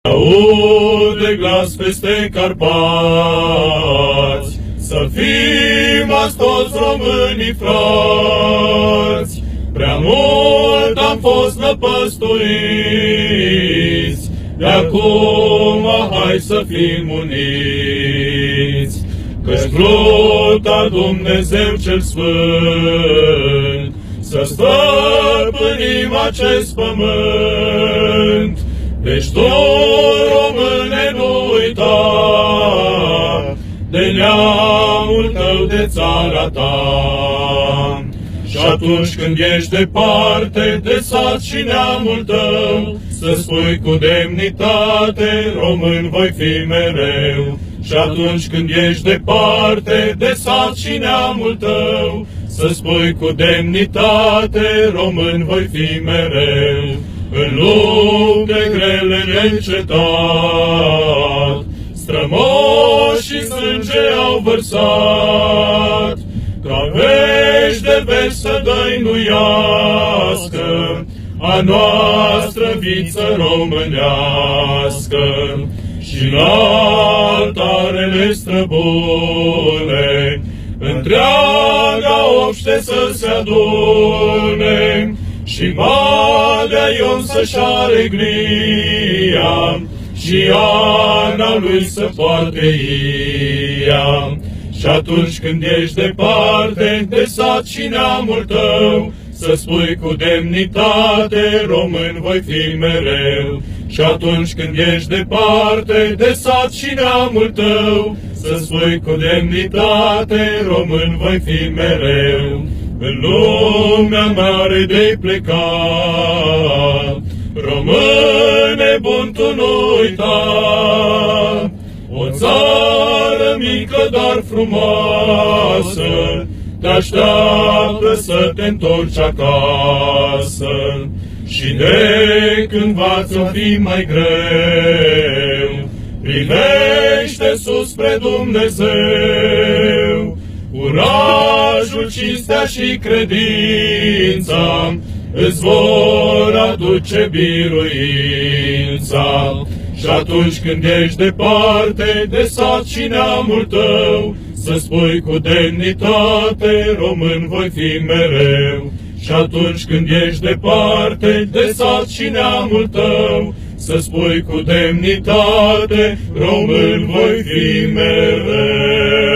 Aude glas peste Carpați, să fim azi toți românii frați. Prea mult am fost năpăsturiți, de acum hai să fim uniți. Căci vrut Dumnezeu cel Sfânt să stăpânim acest pământ. Deci tu, române, nu uita de neamul tău, de țara ta. Și atunci când ești departe de sat și neamul tău, să spui cu demnitate, român voi fi mereu. Și atunci când ești departe de sat și neamul tău, să spui cu demnitate, român voi fi mereu. În lupte grele neîncetat, strămoșii sânge au vărsat, ca vești de veci să dăinuiască a noastră viță românească. Și în altarele străbune întreaga obște să se adune, și Valea Ion să-și are glia, și Ana lui să poarte ea. Și atunci când ești departe de sat și neamul tău, să spui cu demnitate, român voi fi mereu. Și atunci când ești departe de sat și neamul tău, să spui cu demnitate, român voi fi mereu. În lumea mare de-ai plecat, române bun, tu nu uita, o țară mică, dar frumoasă, te așteaptă să te întorci acasă. Și de cândva ți-o fi mai greu, privește sus spre Dumnezeu. Curajul, cinstea și credința îți vor aduce biruința. Și atunci când ești departe de sat și neamul tău, să spui cu demnitate, român voi fi mereu. Și atunci când ești departe de sat și neamul tău, să spui cu demnitate, român voi fi mereu.